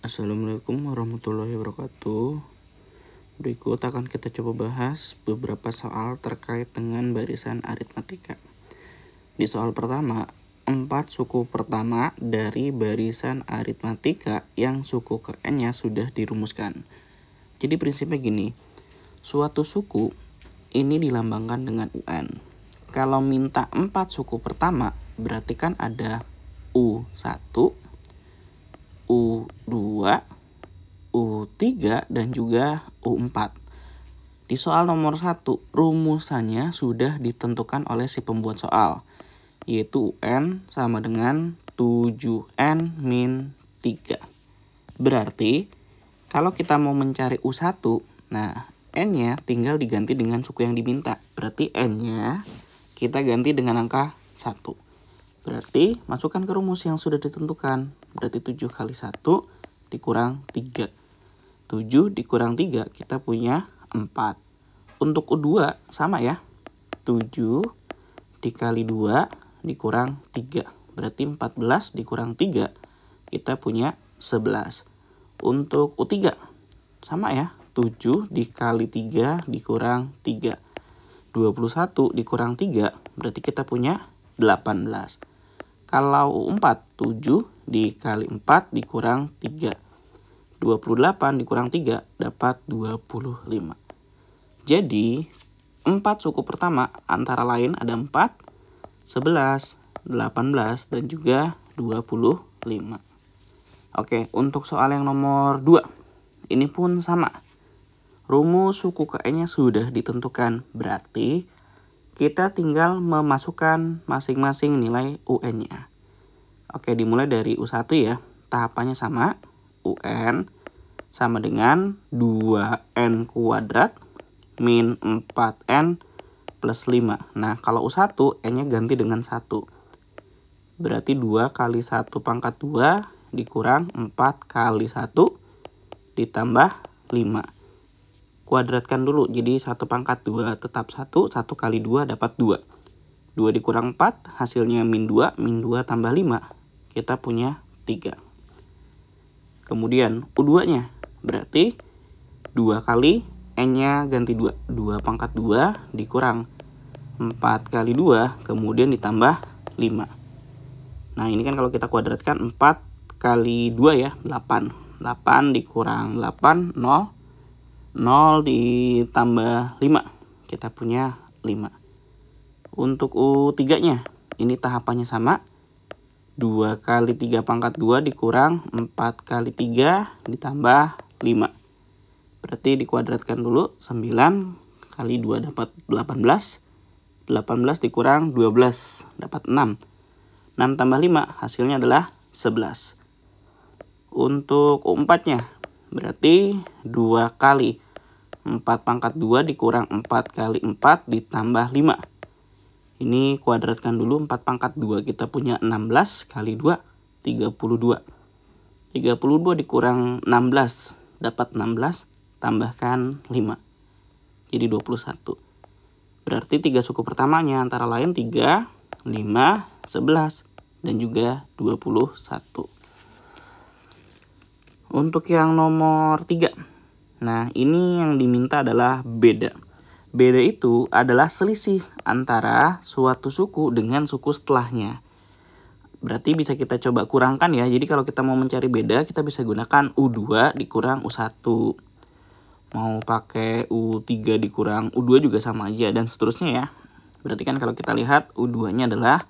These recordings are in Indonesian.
Assalamualaikum warahmatullahi wabarakatuh. Berikut akan kita coba bahas beberapa soal terkait dengan barisan aritmatika. Di soal pertama, 4 suku pertama dari barisan aritmatika yang suku ke n-nya sudah dirumuskan. Jadi prinsipnya gini, suatu suku ini dilambangkan dengan UN. Kalau minta 4 suku pertama, berarti kan ada U1, U2, U3, dan juga U4. Di soal nomor 1, rumusannya sudah ditentukan oleh si pembuat soal, yaitu UN sama dengan 7N min 3. Berarti, kalau kita mau mencari U1, nah N-nya tinggal diganti dengan suku yang diminta. Berarti N-nya kita ganti dengan angka 1. Berarti masukkan ke rumus yang sudah ditentukan. Berarti 7 kali 1 dikurang 3. 7 dikurang 3 kita punya 4. Untuk U2 sama ya. 7 dikali 2 dikurang 3. Berarti 14 dikurang 3 kita punya 11. Untuk U3 sama ya. 7 dikali 3 dikurang 3. 21 dikurang 3 berarti kita punya 18. Kalau U4, 7 dikali 4 dikurang 3. 28 dikurang 3 dapat 25. Jadi, 4 suku pertama antara lain ada 4, 11, 18, dan juga 25. Oke, untuk soal yang nomor 2. Ini pun sama. Rumus suku ke n-nya sudah ditentukan. Berarti kita tinggal memasukkan masing-masing nilai UN-nya. Oke, dimulai dari U1 ya. Tahapannya sama. UN sama dengan 2N kuadrat min 4N plus 5. Nah, kalau U1, N-nya ganti dengan 1. Berarti 2 kali 1 pangkat 2 dikurang 4 kali 1 ditambah 5. Kuadratkan dulu, jadi 1 pangkat 2 tetap 1, 1 kali 2 dapat 2. 2 dikurang 4, hasilnya min 2 tambah 5. Kita punya 3. Kemudian U2-nya, berarti 2 kali N-nya ganti 2. 2 pangkat 2 dikurang 4 kali 2, kemudian ditambah 5. Nah, ini kan kalau kita kuadratkan 4 kali 2 ya, 8. 8 dikurang 8, 0. 0 ditambah 5, kita punya 5. Untuk U3-nya, ini tahapannya sama. 2 kali 3 pangkat 2 dikurang 4 kali 3 ditambah 5. Berarti dikuadratkan dulu, 9 kali 2 dapat 18. 18 dikurang 12 dapat 6. 6 tambah 5 hasilnya adalah 11. Untuk U4-nya, berarti 2 kali 4 pangkat 2 dikurang 4 kali 4 ditambah 5. Ini kuadratkan dulu, 4 pangkat 2 kita punya 16 kali 2, 32. 32 dikurang 16 dapat 16, tambahkan 5. Jadi 21. Berarti 3 suku pertamanya antara lain 3, 5, 11, dan juga 21. Untuk yang nomor 3. Nah, ini yang diminta adalah beda. Beda itu adalah selisih antara suatu suku dengan suku setelahnya. Berarti bisa kita coba kurangkan ya. Jadi kalau kita mau mencari beda, kita bisa gunakan U2 dikurang U1. Mau pakai U3 dikurang U2 juga sama aja, dan seterusnya ya. Berarti kan kalau kita lihat U2-nya adalah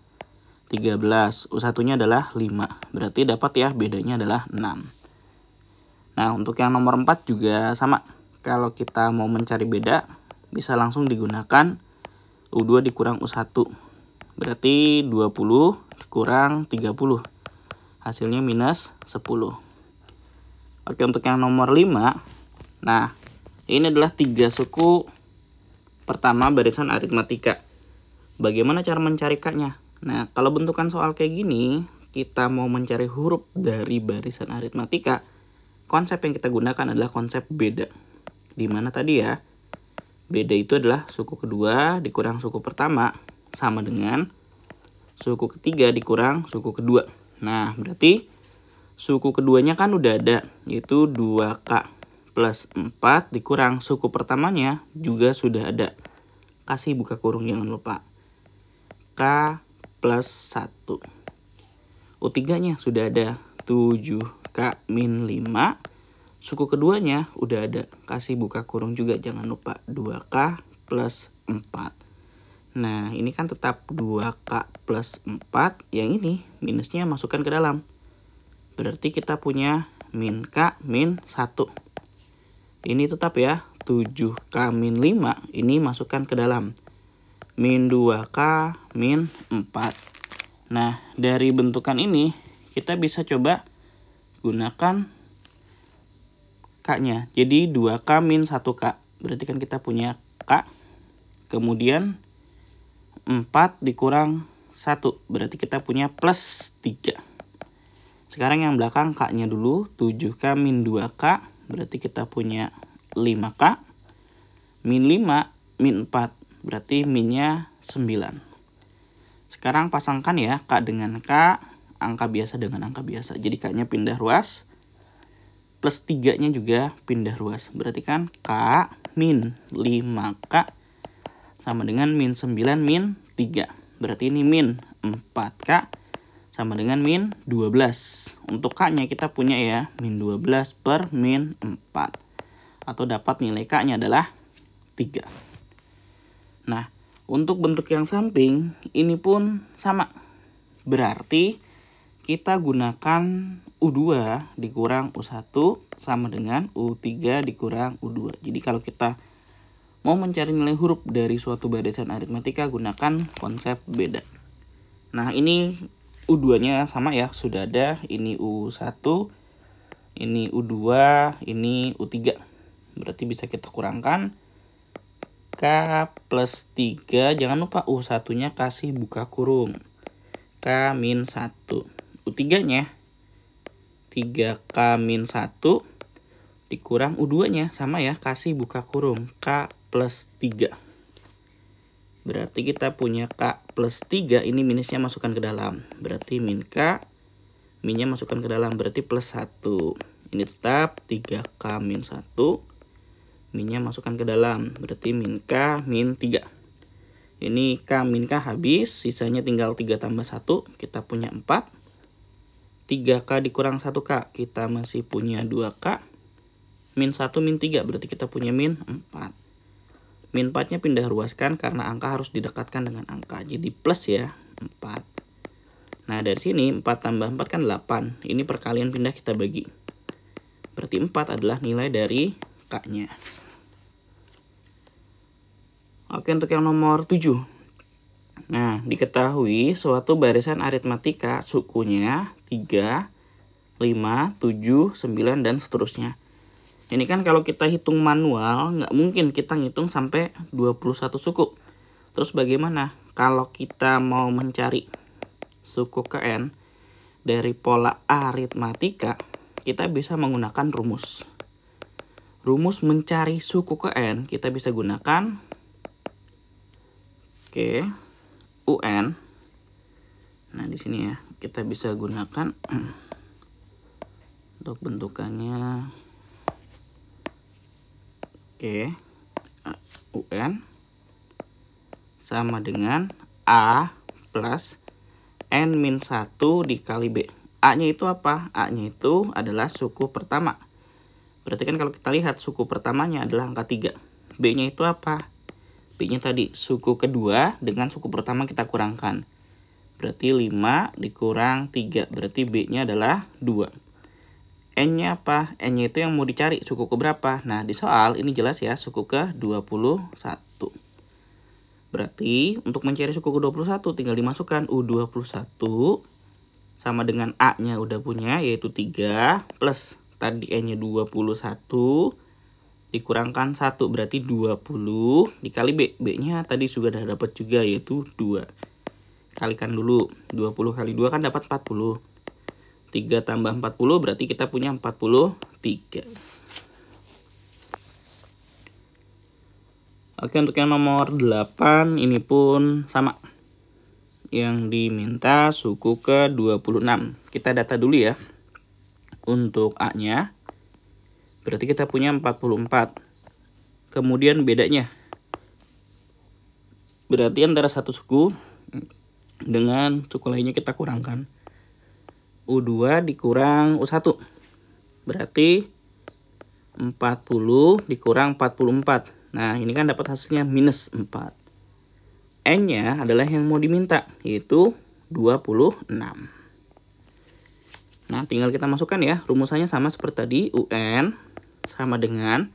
13, U1-nya adalah 5. Berarti dapat ya bedanya adalah 6. Nah, untuk yang nomor 4 juga sama. Kalau kita mau mencari beda, bisa langsung digunakan U2 dikurang U1. Berarti 20 dikurang 30. Hasilnya minus 10. Oke, untuk yang nomor 5. Nah, ini adalah 3 suku pertama barisan aritmatika. Bagaimana cara mencari K-nya? Nah, kalau bentukan soal kayak gini, kita mau mencari huruf dari barisan aritmatika, konsep yang kita gunakan adalah konsep beda. Di mana tadi ya, beda itu adalah suku kedua dikurang suku pertama sama dengan suku ketiga dikurang suku kedua. Nah, berarti Suku keduanya kan udah ada, yaitu 2K plus 4 dikurang suku pertamanya juga sudah ada. Kasih buka kurung jangan lupa. K plus 1. U3-nya sudah ada, 7K min 5. Suku keduanya udah ada, kasih buka kurung juga jangan lupa, 2K plus 4. Nah, ini kan tetap 2K plus 4, yang ini minusnya masukkan ke dalam. Berarti kita punya min K min 1. Ini tetap ya, 7K min 5, ini masukkan ke dalam. Min 2K min 4. Nah, dari bentukan ini, kita bisa coba gunakan K-nya. Jadi 2K min 1K. Berarti kan kita punya K. Kemudian 4 dikurang 1. Berarti kita punya plus 3. Sekarang yang belakang K-nya dulu. 7K min 2K. Berarti kita punya 5K. Min 5 min 4. Berarti minnya 9. Sekarang pasangkan ya K dengan K. Angka biasa dengan angka biasa. Jadi K-nya pindah ruas. Plus 3-nya juga pindah ruas. Berarti kan K min 5K sama dengan min 9 min 3. Berarti ini min 4K sama dengan min 12. Untuk K-nya kita punya ya min 12 per min 4. Atau dapat nilai K-nya adalah 3. Nah, untuk bentuk yang samping ini pun sama. Berarti kita gunakan U2 dikurang U1 sama dengan U3 dikurang U2. Jadi kalau kita mau mencari nilai huruf dari suatu barisan aritmatika, gunakan konsep beda. Nah, ini U2-nya sama ya, sudah ada. Ini U1, ini U2, ini U3. Berarti bisa kita kurangkan. K plus 3, jangan lupa U1-nya kasih buka kurung. K min 1. U3-nya 3K min 1 dikurang U2-nya sama ya, kasih buka kurung. K plus 3. Berarti kita punya K plus 3, ini minusnya masukkan ke dalam. Berarti min K, minnya masukkan ke dalam, berarti plus 1. Ini tetap 3K min 1, minnya masukkan ke dalam, berarti min K min 3. Ini K min K habis, sisanya tinggal 3 tambah 1, kita punya 4. 3K dikurang 1K, kita masih punya 2K. Min 1 min 3, berarti kita punya min 4. Min 4-nya pindah ruaskan karena angka harus didekatkan dengan angka. Jadi plus ya, 4. Nah, dari sini 4 tambah 4 kan 8. Ini perkalian pindah kita bagi. Berarti 4 adalah nilai dari K-nya. Oke, untuk yang nomor 7. Nah, diketahui suatu barisan aritmatika sukunya 3, 5, 7, 9, dan seterusnya. Ini kan kalau kita hitung manual, nggak mungkin kita ngitung sampai 21 suku. Terus bagaimana kalau kita mau mencari suku ke N dari pola aritmatika? Kita bisa menggunakan rumus. Rumus mencari suku ke N kita bisa gunakan UN. Nah, di sini ya, kita bisa gunakan untuk bentukannya. UN sama dengan A plus N min 1 dikali B. A-nya itu apa? A-nya itu adalah suku pertama. Berarti kan kalau kita lihat suku pertamanya adalah angka 3. B-nya itu apa? B-nya tadi suku kedua dengan suku pertama kita kurangkan. Berarti 5 dikurang 3. Berarti B-nya adalah 2. N-nya apa? N-nya itu yang mau dicari suku ke berapa? Nah, di soal ini jelas ya, suku ke 21. Berarti untuk mencari suku ke 21 tinggal dimasukkan U21 sama dengan A-nya udah punya yaitu 3 plus tadi N-nya 21 dikurangkan 1 berarti 20 dikali B. B-nya tadi sudah dapat juga yaitu 2. Kalikan dulu. 20 kali 2 kan dapat 40. 3 tambah 40 berarti kita punya 43. Oke, untuk yang nomor 8 ini pun sama. Yang diminta suku ke 26. Kita data dulu ya. untuk A-nya. Berarti kita punya 44. Kemudian bedanya. Berarti antara satu suku dengan suku lainnya kita kurangkan. U2 dikurang U1. Berarti 40 dikurang 44. Nah, ini kan dapat hasilnya minus 4. N-nya adalah yang mau diminta, yaitu 26. Nah, tinggal kita masukkan ya. Rumusannya sama seperti tadi. UN sama dengan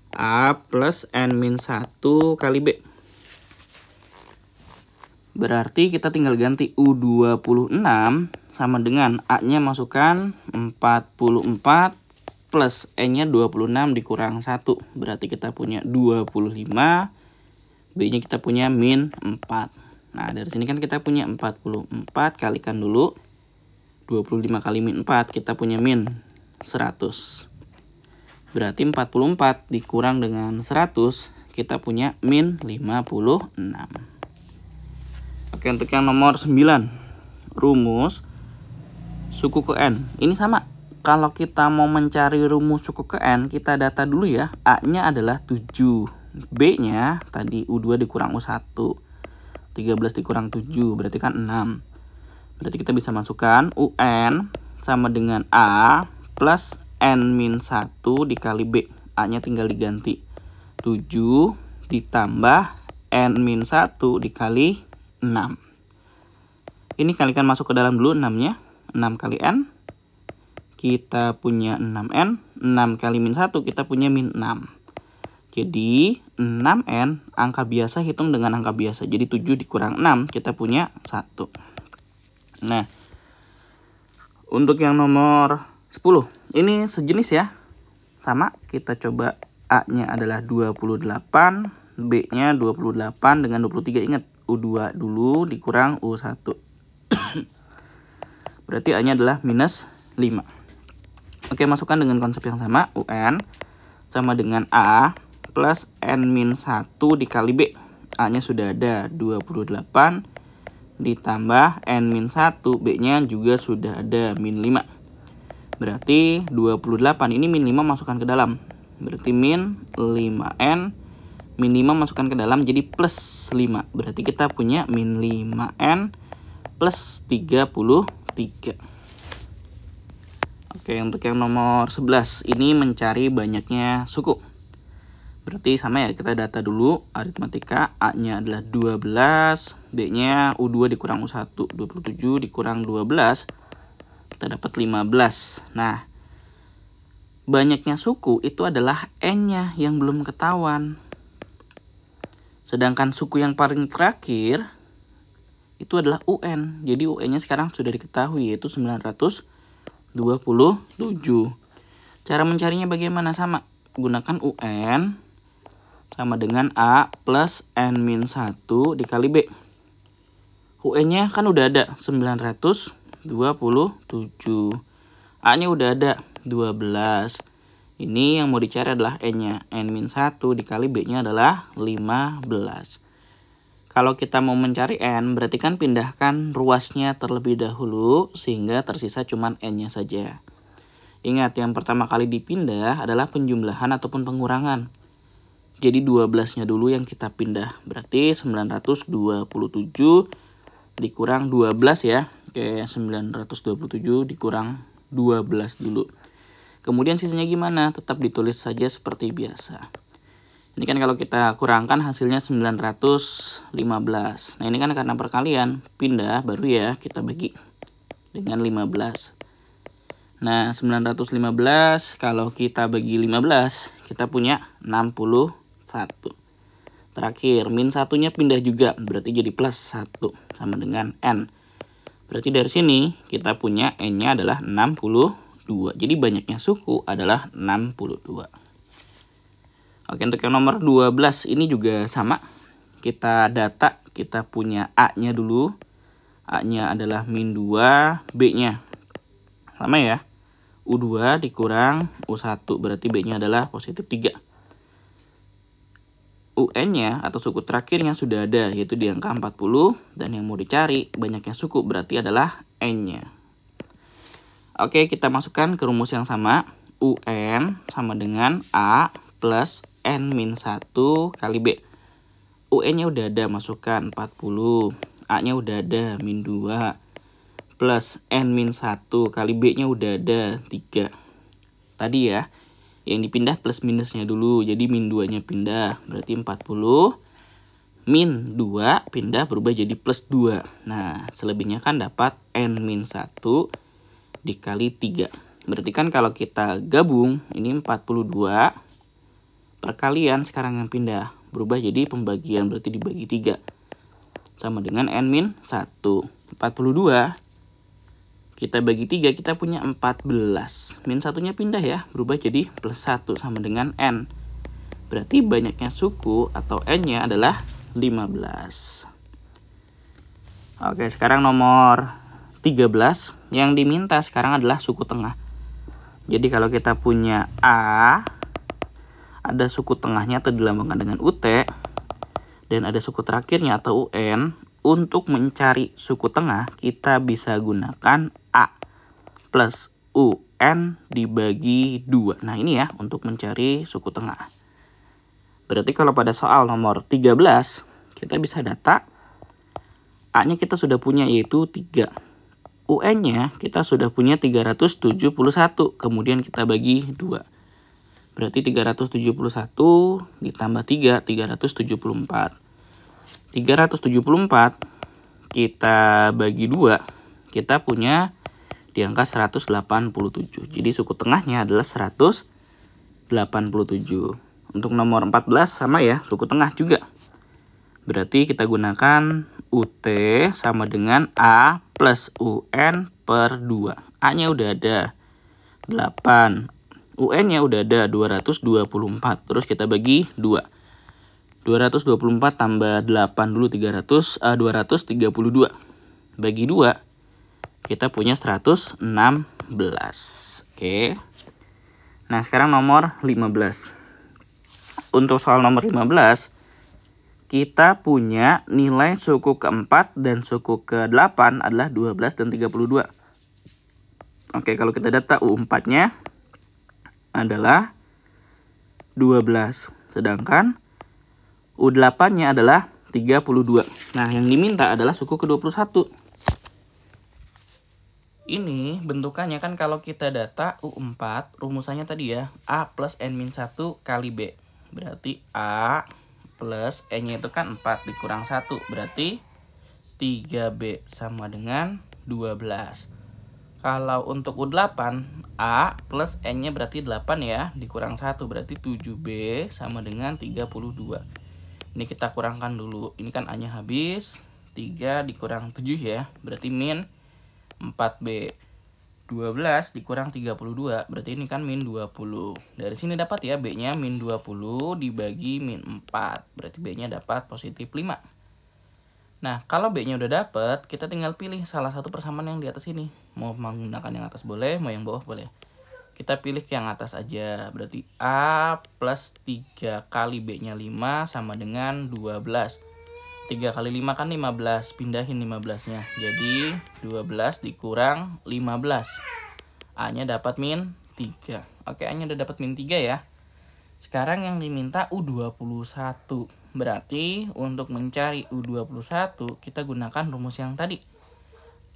A plus N-1 kali B. Berarti kita tinggal ganti U26 sama dengan A-nya masukkan 44 plus N-nya 26 dikurang 1. Berarti kita punya 25. B-nya kita punya min 4. Nah, dari sini kan kita punya 44. Kalikan dulu. 25 kali min 4 kita punya min 100. Berarti 44 dikurang dengan 100 kita punya min 56. Oke, untuk yang nomor 9, rumus suku ke N. Ini sama. Kalau kita mau mencari rumus suku ke N, kita data dulu ya. A-nya adalah 7. B-nya tadi U2 dikurang U1. 13 dikurang 7 berarti kan 6. Berarti kita bisa masukkan UN sama dengan A plus N-1 dikali B. A-nya tinggal diganti. 7 ditambah N-1 dikali 6. Ini kalikan masuk ke dalam dulu 6-nya. 6 kali N. Kita punya 6N. 6 kali min 1 kita punya min 6. Jadi 6N angka biasa hitung dengan angka biasa. Jadi 7 dikurang 6 kita punya 1. Nah, untuk yang nomor 10. Ini sejenis ya. Sama, kita coba A-nya adalah 28. B-nya 28 dengan 23. Ingat, U2 dulu dikurang U1. Berarti A-nya adalah minus 5. Oke, masukkan dengan konsep yang sama. UN sama dengan A plus N-1 dikali B. A-nya sudah ada 28 ditambah N-1. B-nya juga sudah ada min 5. Berarti 28 ini min 5 masukkan ke dalam. Berarti min 5N. Min 5 masukkan ke dalam jadi plus 5. Berarti kita punya min 5N plus 33. Oke, untuk yang nomor 11. Ini mencari banyaknya suku. Berarti sama ya, kita data dulu aritmatika. A-nya adalah 12. B-nya U2 dikurang U1. 27 dikurang 12. Kita dapat 15. Nah, banyaknya suku itu adalah N-nya yang belum ketahuan. Sedangkan suku yang paling terakhir itu adalah UN. Jadi UN-nya sekarang sudah diketahui, yaitu 927. Cara mencarinya bagaimana? Sama. Gunakan UN sama dengan A plus N-1 dikali B. UN-nya kan udah ada 927. A-nya udah ada 12. Ini yang mau dicari adalah N-nya. N-1 dikali B-nya adalah 15. Kalau kita mau mencari N, berarti kan pindahkan ruasnya terlebih dahulu sehingga tersisa cuman N-nya saja. Ingat, yang pertama kali dipindah adalah penjumlahan ataupun pengurangan. Jadi 12-nya dulu yang kita pindah. Berarti 927 dikurang 12 ya. Oke, 927 dikurang 12 dulu. Kemudian sisanya gimana? Tetap ditulis saja seperti biasa. Ini kan kalau kita kurangkan hasilnya 915. Nah, ini kan karena perkalian. Pindah baru ya kita bagi dengan 15. Nah, 915 kalau kita bagi 15, kita punya 61. Terakhir, min 1-nya pindah juga, berarti jadi plus 1 sama dengan N. Berarti dari sini kita punya N-nya adalah 62. Jadi banyaknya suku adalah 62. Oke, untuk yang nomor 12 ini juga sama. Kita data, kita punya A-nya dulu. A-nya adalah min 2, B-nya sama ya. U2 dikurang U1, berarti B-nya adalah positif 3. UN-nya atau suku terakhirnya sudah ada, yaitu di angka 40. Dan yang mau dicari banyaknya suku berarti adalah N-nya. Oke, kita masukkan ke rumus yang sama. UN sama dengan A plus N-1 kali B. UN-nya udah ada, masukkan 40. A-nya udah ada, min 2. Plus N-1 kali B-nya udah ada, 3. Tadi ya, yang dipindah plus minusnya dulu. Jadi min 2-nya pindah, berarti 40. Min 2 pindah berubah jadi plus 2. Nah, selebihnya kan dapat N-1 dikali 3. Berarti kan kalau kita gabung, ini 42. Perkalian sekarang yang pindah. Berubah jadi pembagian, berarti dibagi 3. Sama dengan N-1. 42. Kita bagi 3, kita punya 14. Min 1-nya pindah ya, berubah jadi plus 1 sama dengan N. Berarti banyaknya suku atau N-nya adalah 15. Oke, sekarang nomor 13. Yang diminta sekarang adalah suku tengah. Jadi kalau kita punya A, ada suku tengahnya atau dilambangkan dengan UT, dan ada suku terakhirnya atau UN. Untuk mencari suku tengah, kita bisa gunakan A plus UN dibagi 2. Nah ini ya, untuk mencari suku tengah. Berarti kalau pada soal nomor 13, kita bisa data A-nya kita sudah punya yaitu 3. UN-nya kita sudah punya 371. Kemudian kita bagi 2. Berarti 371 ditambah 3, 374. 374 kita bagi 2, kita punya di angka 187. Jadi suku tengahnya adalah 187. Untuk nomor 14 sama ya, suku tengah juga. Berarti kita gunakan UT sama dengan A plus UN per 2. A-nya udah ada 8. UN-nya udah ada 224. Terus kita bagi 2. 224 tambah 8 dulu 232. Bagi 2 kita punya 116. Oke. Nah, sekarang nomor 15. Untuk soal nomor 15, kita punya nilai suku keempat dan suku ke-8 adalah 12 dan 32. Oke, kalau kita data U4-nya adalah 12. Sedangkan U8-nya adalah 32. Nah, yang diminta adalah suku ke-21. Ini bentukannya kan kalau kita data U4, rumusannya tadi ya, A plus N-1 kali B. Berarti A plus N-nya itu kan 4 dikurang 1. Berarti 3B sama dengan 12. Kalau untuk U8, A plus N-nya berarti 8 ya, dikurang 1. Berarti 7B sama dengan 32. Ini kita kurangkan dulu. Ini kan A-nya habis. 3 dikurang 7 ya. Berarti min 4B. 12 dikurang 32. Berarti ini kan min 20. Dari sini dapat ya B-nya min 20 dibagi min 4. Berarti B-nya dapat positif 5. Nah, kalau B-nya udah dapat, kita tinggal pilih salah satu persamaan yang di atas ini. Mau menggunakan yang atas boleh, mau yang bawah boleh. Kita pilih yang atas aja. Berarti A plus 3 kali B-nya 5 sama dengan 12. 3 kali 5 kan 15. Pindahin 15-nya. Jadi 12 dikurang 15. A-nya dapat min 3. Oke, A-nya udah dapat min 3 ya. Sekarang yang diminta U21. Berarti untuk mencari U21, kita gunakan rumus yang tadi.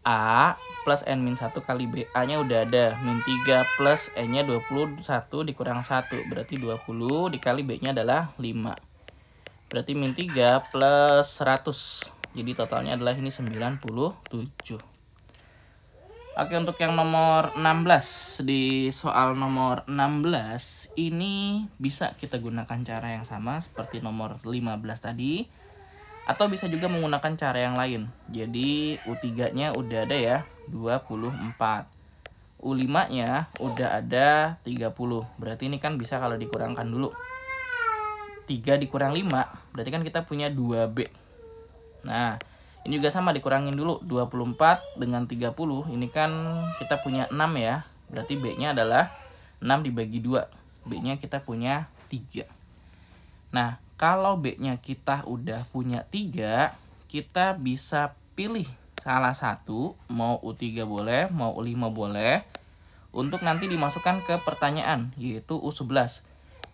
A plus N-1 kali B. A-nya udah ada. Min 3 plus N-nya 21 dikurang 1. Berarti 20 dikali B-nya adalah 5. Berarti min 3 plus 100. Jadi totalnya adalah ini 97. Oke, untuk yang nomor 16. Di soal nomor 16 ini bisa kita gunakan cara yang sama seperti nomor 15 tadi. Atau bisa juga menggunakan cara yang lain. Jadi U3-nya udah ada ya, 24. U5-nya udah ada 30. Berarti ini kan bisa kalau dikurangkan dulu. 3 dikurang 5, berarti kan kita punya 2B. Nah, ini juga sama dikurangin dulu. 24 dengan 30, ini kan kita punya 6 ya. Berarti B-nya adalah 6 dibagi 2. B-nya kita punya 3. Nah, kalau B-nya kita udah punya 3, kita bisa pilih salah satu, mau U3 boleh, mau U5 boleh. untuk nanti dimasukkan ke pertanyaan, yaitu U11.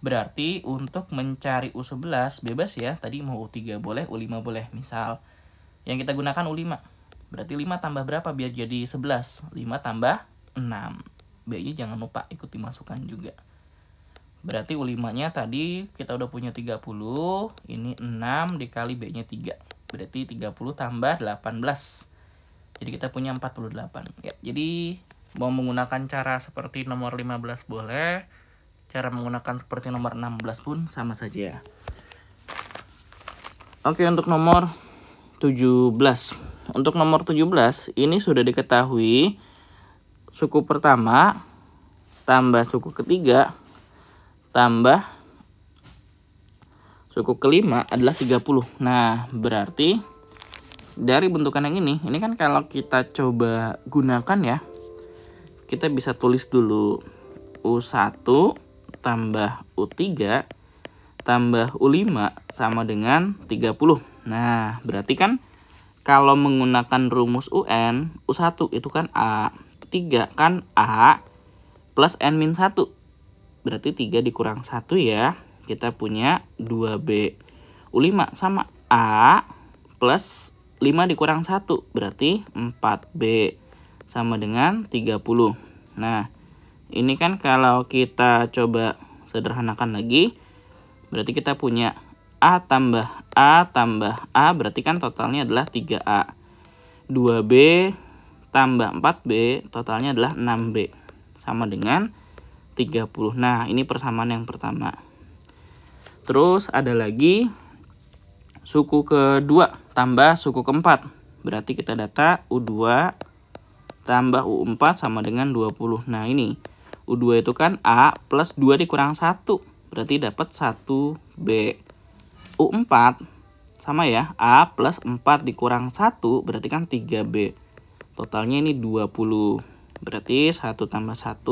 Berarti untuk mencari U11 bebas ya, tadi mau U3 boleh, U5 boleh. Misal yang kita gunakan U5, berarti 5 tambah berapa biar jadi 11? 5 tambah 6. B-nya jangan lupa ikut dimasukkan juga. Berarti U5-nya tadi kita udah punya 30, ini 6 dikali B-nya 3. Berarti 30 tambah 18. Jadi kita punya 48. Ya, jadi mau menggunakan cara seperti nomor 15 boleh, cara menggunakan seperti nomor 16 pun sama saja. Oke, untuk nomor 17. Untuk nomor 17 ini sudah diketahui suku pertama tambah suku ketiga tambah suku kelima adalah 30. Nah, berarti dari bentukan yang ini kan kalau kita coba gunakan ya, kita bisa tulis dulu U1 tambah U3 tambah U5 sama dengan 30. Nah, berarti kan kalau menggunakan rumus UN, U1 itu kan A, 3 kan A plus N-1. Berarti 3 dikurang 1 ya, kita punya 2B. U5 sama A plus 5 dikurang 1, berarti 4B sama dengan 30. Nah, ini kan kalau kita coba sederhanakan lagi, berarti kita punya A tambah A tambah A, berarti kan totalnya adalah 3A. 2B tambah 4B, totalnya adalah 6B. Sama dengan 30. Nah, ini persamaan yang pertama. Terus ada lagi suku kedua tambah suku keempat. Berarti kita data U2 tambah U4 sama dengan 20. Nah, ini U2 itu kan A plus 2 dikurang 1. Berarti dapat 1B. U4 sama ya, A plus 4 dikurang 1 berarti kan 3B. Totalnya ini 20. Berarti 1 tambah 1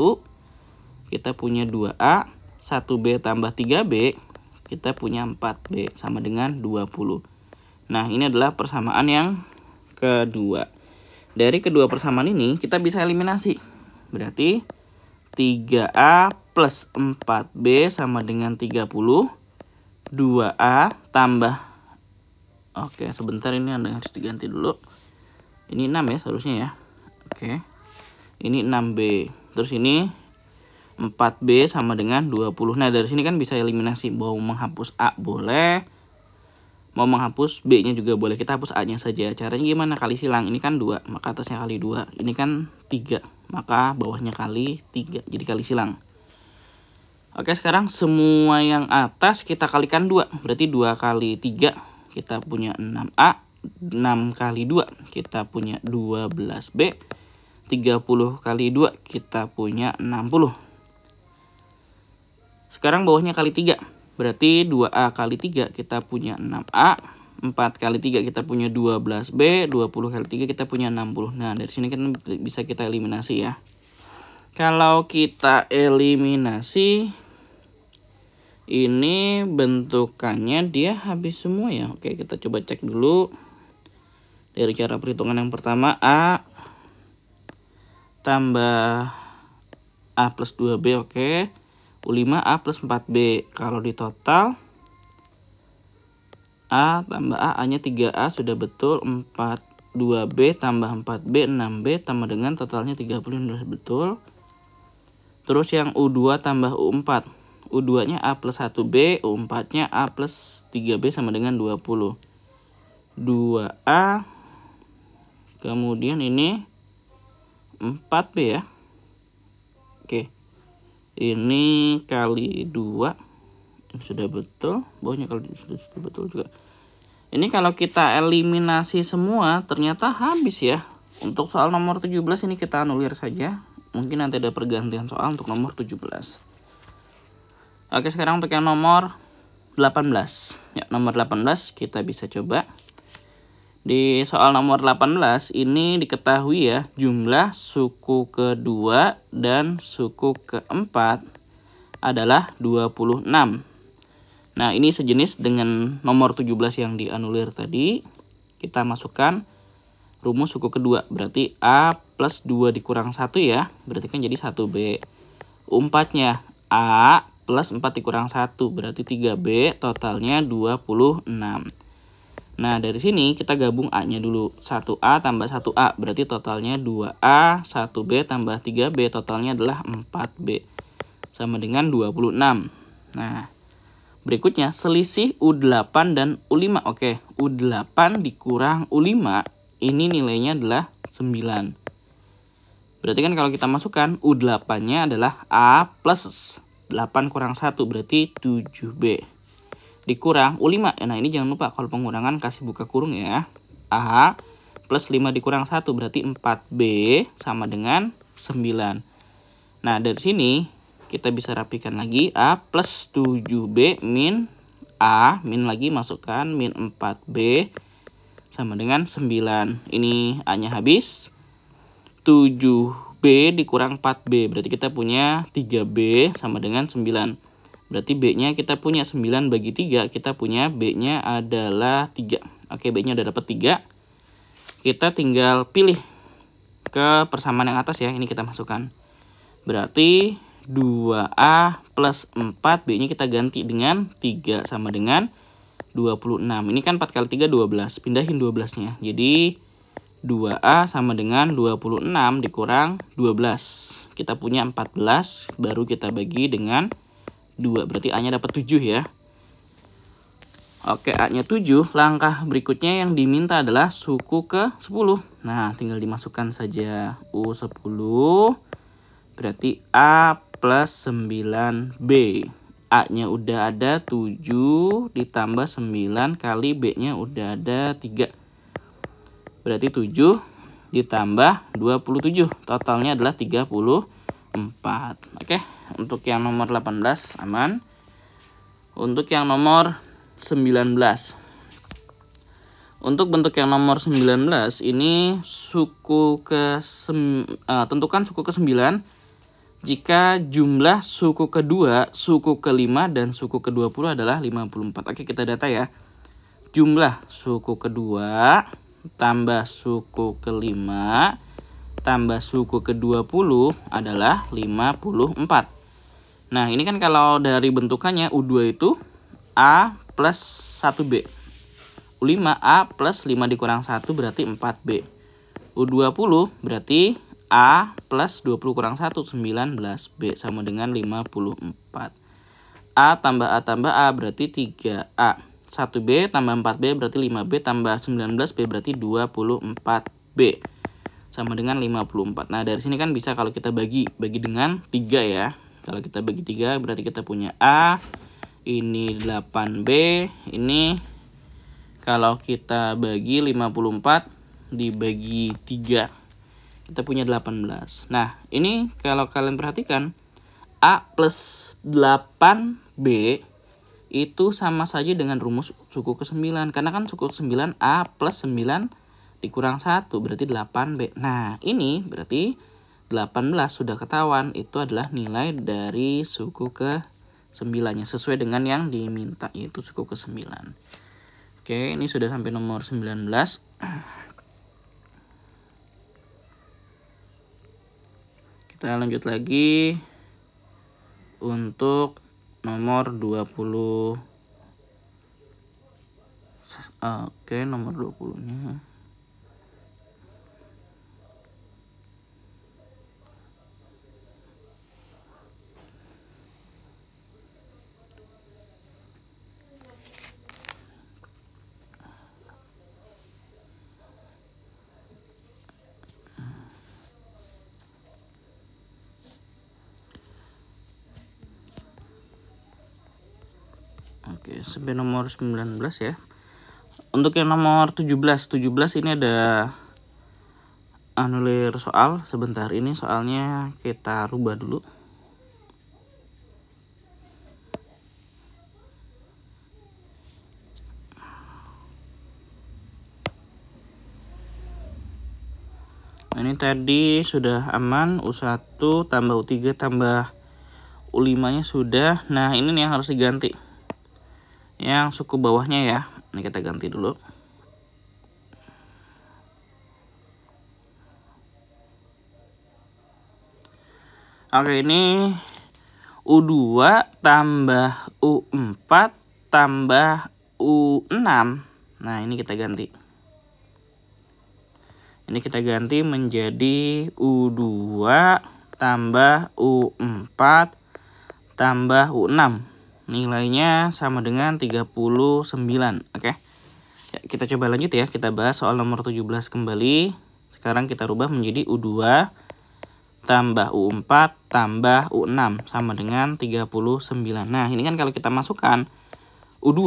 kita punya 2A. 1B tambah 3B kita punya 4B sama dengan 20. Nah, ini adalah persamaan yang kedua. Dari kedua persamaan ini kita bisa eliminasi. Berarti 3A plus 4B sama dengan 30. 2A tambah, oke sebentar, ini harus diganti dulu. Ini 6 ya seharusnya ya. Oke, ini 6B. Terus ini 4B sama dengan 20. Nah, dari sini kan bisa eliminasi. Mau menghapus A boleh, mau menghapus B-nya juga boleh. Kita hapus A-nya saja. Caranya gimana? Kali silang. Ini kan 2, maka atasnya kali 2. Ini kan 3, maka bawahnya kali 3. Jadi kali silang. Oke, sekarang semua yang atas kita kalikan 2. Berarti 2 kali 3 kita punya 6A. 6 kali 2 kita punya 12B. 30 kali 2 kita punya 60. Sekarang bawahnya kali 3. Berarti 2A kali 3 kita punya 6A. 4 kali 3 kita punya 12B. 20 kali 3 kita punya 60. Nah, dari sini kan bisa kita eliminasi ya. Kalau kita eliminasi, ini bentukannya dia habis semua ya. Oke, kita coba cek dulu. Dari cara perhitungan yang pertama, A tambah A plus 2B, oke. U5 A plus 4B. Kalau di total, A tambah A-nya 3A sudah betul. 4, 2B tambah 4B, 6B tambah dengan totalnya 30 sudah betul. Terus yang U2 tambah U4. U2-nya A plus 1B, U4-nya A plus 3B sama dengan 20. 2A, kemudian ini 4B ya. Oke, ini kali 2, ini sudah betul. Bawahnya kali sudah betul juga. Ini kalau kita eliminasi semua, ternyata habis ya. Untuk soal nomor 17 ini kita anulir saja. Mungkin nanti ada pergantian soal untuk nomor 17. Oke, sekarang untuk yang nomor 18. Ya, nomor 18 kita bisa coba. Di soal nomor 18 ini diketahui ya, jumlah suku kedua dan suku keempat adalah 26. Nah, ini sejenis dengan nomor 17 yang dianulir tadi. Kita masukkan rumus suku kedua. Berarti A plus 2 dikurang 1 ya. Berarti kan jadi 1B. U4-nya A plus 4 dikurang 1. Berarti 3B, totalnya 26. Nah, dari sini kita gabung A-nya dulu. 1A tambah 1A, berarti totalnya 2A, 1B tambah 3B, totalnya adalah 4B. Sama dengan 26. Nah, berikutnya selisih U8 dan U5. Oke, U8 dikurang U5, ini nilainya adalah 9. Berarti kan kalau kita masukkan, U8-nya adalah A plus 8 kurang 1, berarti 7B. Dikurang U5. Nah, ini jangan lupa kalau pengurangan kasih buka kurung ya. A plus 5 dikurang 1 berarti 4B sama dengan 9. Nah, dari sini kita bisa rapikan lagi. A plus 7B min A, min lagi masukkan, min 4B sama dengan 9. Ini A-nya habis. 7B dikurang 4B. Berarti kita punya 3B sama dengan 9. Berarti B-nya kita punya 9 bagi 3. Kita punya B-nya adalah 3. Oke, B-nya udah dapat 3. Kita tinggal pilih ke persamaan yang atas ya. Ini kita masukkan. Berarti 2A plus 4. B-nya kita ganti dengan 3 sama dengan 26. Ini kan 4 kali 3, 12. Pindahin 12-nya. Jadi 2A sama dengan 26 dikurang 12. Kita punya 14. Baru kita bagi dengan 2, berarti A-nya dapat 7 ya. Oke, A-nya 7. Langkah berikutnya yang diminta adalah suku ke 10. Nah, tinggal dimasukkan saja U10. Berarti A plus 9B. A-nya udah ada 7 ditambah 9 kali B-nya udah ada 3. Berarti 7 ditambah 27. Totalnya adalah 34. Oke. Untuk yang nomor 18 aman. Untuk yang nomor 19. Untuk bentuk yang nomor 19 ini tentukan suku ke-9 jika jumlah suku kedua, suku ke-5 dan suku ke-20 adalah 54. Oke, kita data ya. Jumlah suku kedua tambah suku ke-5 tambah suku ke-20 adalah 54. Nah, ini kan kalau dari bentukannya U2 itu A plus 1B. U5 A plus 5 dikurang 1 berarti 4B. U20 berarti A plus 20 kurang 1, 19B sama dengan 54. A tambah A berarti 3A. 1B tambah 4B berarti 5B tambah 19B berarti 24B. Sama dengan 54. Nah, dari sini kan bisa kalau kita bagi dengan 3 ya. Kalau kita bagi 3 berarti kita punya A, ini 8B, ini kalau kita bagi 54 dibagi 3, kita punya 18. Nah, ini kalau kalian perhatikan, A plus 8B itu sama saja dengan rumus suku ke-9. Karena kan suku ke-9 A plus 9 dikurang 1 berarti 8B. Nah, ini berarti 18 sudah ketahuan itu adalah nilai dari suku ke-9-nya sesuai dengan yang diminta, yaitu suku ke-9. Oke, ini sudah sampai nomor 19. Kita lanjut lagi untuk nomor 20. Oke, nomor 20-nya. Oke, sampai nomor 19 ya. Untuk yang nomor 17 ini ada anulir soal. Sebentar, ini soalnya kita rubah dulu. Ini tadi sudah aman, U1 tambah U3 tambah U5-nya sudah. Nah, ini nih yang harus diganti. Yang suku bawahnya ya. Ini kita ganti dulu. Oke, ini U2 tambah U4 tambah U6. Nah, ini kita ganti. Ini kita ganti menjadi U2 tambah U4 tambah U6. Nilainya sama dengan 39. Oke. Ya, kita coba lanjut ya. Kita bahas soal nomor 17 kembali. Sekarang kita rubah menjadi U2 tambah U4 tambah U6 sama dengan 39. Nah, ini kan kalau kita masukkan U2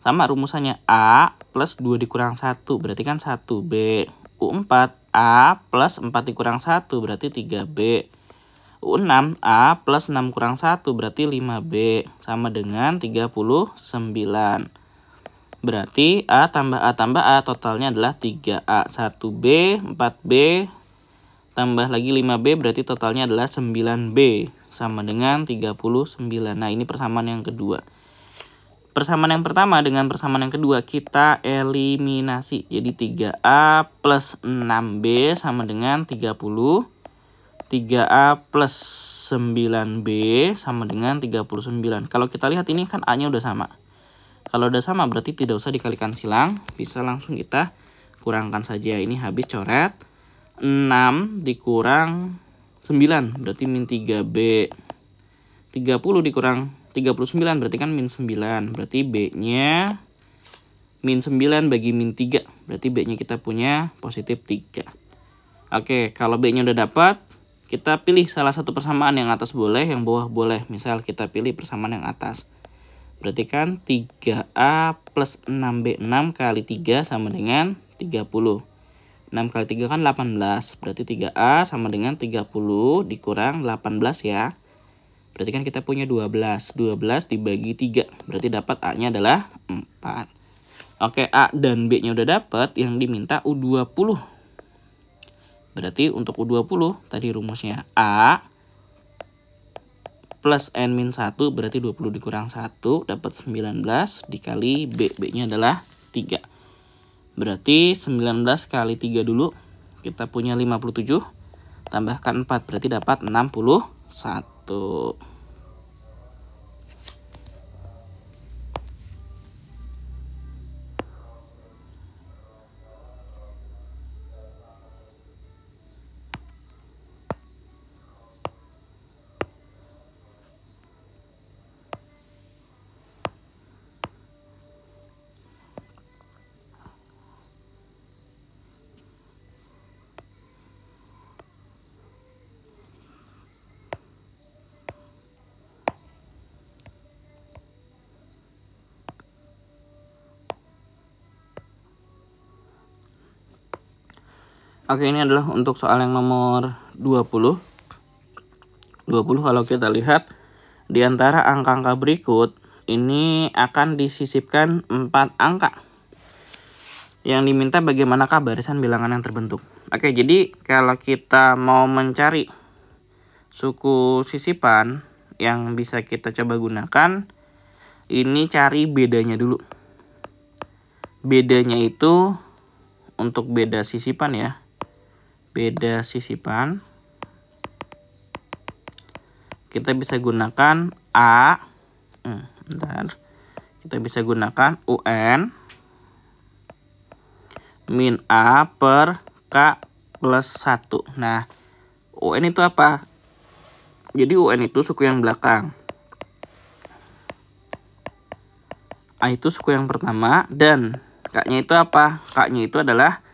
sama rumusannya A plus 2 dikurang 1 berarti kan 1B. U4 A plus 4 dikurang 1 berarti 3B. U6 A plus 6 kurang 1 berarti 5B sama dengan 39. Berarti A tambah A totalnya adalah 3A. 1B, 4B, tambah lagi 5B berarti totalnya adalah 9B sama dengan 39. Nah, ini persamaan yang kedua. Persamaan yang pertama dengan persamaan yang kedua kita eliminasi. Jadi 3A plus 6B sama dengan 30. 3A plus 9B sama dengan 39. Kalau kita lihat ini kan A-nya udah sama. Kalau udah sama berarti tidak usah dikalikan silang. Bisa langsung kita kurangkan saja. Ini habis coret. 6 dikurang 9 berarti min 3B. 30 dikurang 39 berarti kan min 9. Berarti B-nya min 9 bagi min 3. Berarti B-nya kita punya positif 3. Oke, kalau B-nya udah dapat, kita pilih salah satu persamaan. Yang atas boleh, yang bawah boleh. Misal kita pilih persamaan yang atas. Berarti kan 3A plus 6B. 6 kali 3 sama dengan 30. 6 kali 3 kan 18. Berarti 3A sama dengan 30 dikurang 18 ya. Berarti kan kita punya 12. 12 dibagi 3. Berarti dapat A-nya adalah 4. Oke, A dan B-nya udah dapat. Yang diminta U20. Berarti untuk U20 tadi rumusnya A plus N-1 berarti 20 dikurang 1 dapat 19 dikali B. B-nya adalah 3. Berarti 19 kali 3 dulu. Kita punya 57. Tambahkan 4 berarti dapat 61. Oke, ini adalah untuk soal yang nomor 20. 20 kalau kita lihat di antara angka-angka berikut ini akan disisipkan 4 angka. Yang diminta bagaimanakah barisan bilangan yang terbentuk. Oke, jadi kalau kita mau mencari suku sisipan yang bisa kita coba gunakan, ini cari bedanya dulu. Bedanya itu untuk beda sisipan ya. Beda sisipan kita bisa gunakan A. Kita bisa gunakan UN min A per K plus 1. Nah, UN itu apa? Jadi UN itu suku yang belakang. A itu suku yang pertama. Dan K-nya itu apa? K-nya itu adalah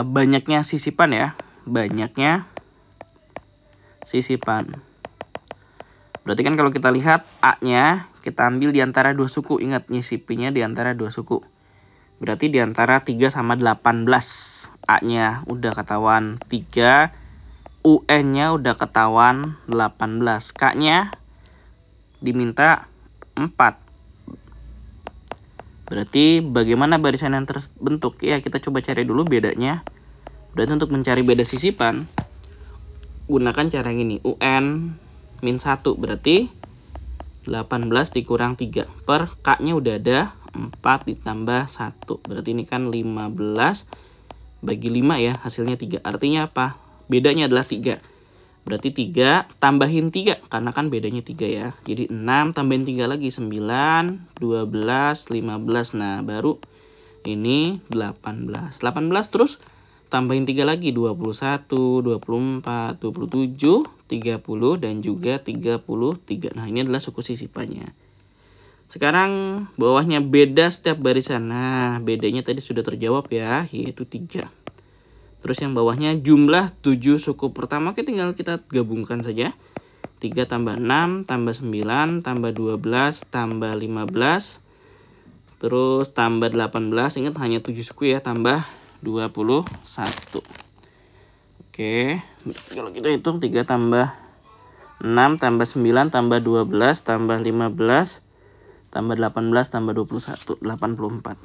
banyaknya sisipan ya. Banyaknya sisipan. Berarti kan kalau kita lihat A-nya kita ambil di antara dua suku. Ingat, nyisipinya di antara dua suku. Berarti di antara 3 sama 18. A-nya udah ketahuan 3. UN-nya udah ketahuan 18. K-nya diminta 4. Berarti bagaimana barisan yang terbentuk? Ya, kita coba cari dulu bedanya. Berarti untuk mencari beda sisipan, gunakan cara gini. UN min 1 berarti 18 dikurang 3. Per K-nya udah ada 4 ditambah 1. Berarti ini kan 15 bagi 5 ya, hasilnya 3. Artinya apa? Bedanya adalah 3. Berarti 3 tambahin 3 karena kan bedanya 3 ya. Jadi 6 tambahin 3 lagi 9, 12, 15. Nah, baru ini 18. 18 terus tambahin 3 lagi 21, 24, 27, 30 dan juga 33. Nah, ini adalah suku sisipannya. Sekarang bawahnya beda setiap barisan. Nah, bedanya tadi sudah terjawab ya, yaitu 3. Terus yang bawahnya jumlah 7 suku pertama. Oke, tinggal kita gabungkan saja. 3 tambah 6 tambah 9 tambah 12 tambah 15. Terus tambah 18. Ingat hanya 7 suku ya, tambah 21. Oke, kalau kita hitung 3 tambah 6 tambah 9 tambah 12 tambah 15 tambah 18 tambah 21, 84.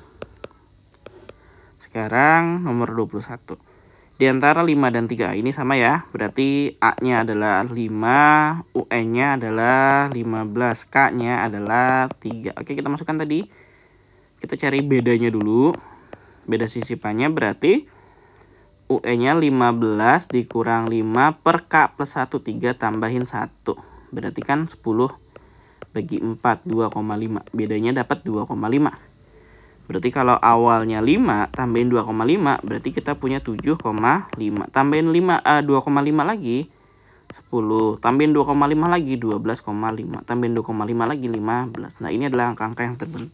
Sekarang nomor 21. Di antara 5 dan 3 ini sama ya. Berarti A-nya adalah 5, UN-nya adalah 15, K-nya adalah 3. Oke, kita masukkan tadi. Kita cari bedanya dulu. Beda sisipannya berarti UN-nya 15 dikurang 5 per K plus 1, 3 tambahin 1. Berarti kan 10 bagi 4, 2,5. Bedanya dapat 2,5. Berarti kalau awalnya 5 tambahin 2,5 berarti kita punya 7,5. Tambahin 2,5 lagi 10. Tambahin 2,5 lagi 12,5. Tambahin 2,5 lagi 15. Nah, ini adalah angka-angka yang terbentuk.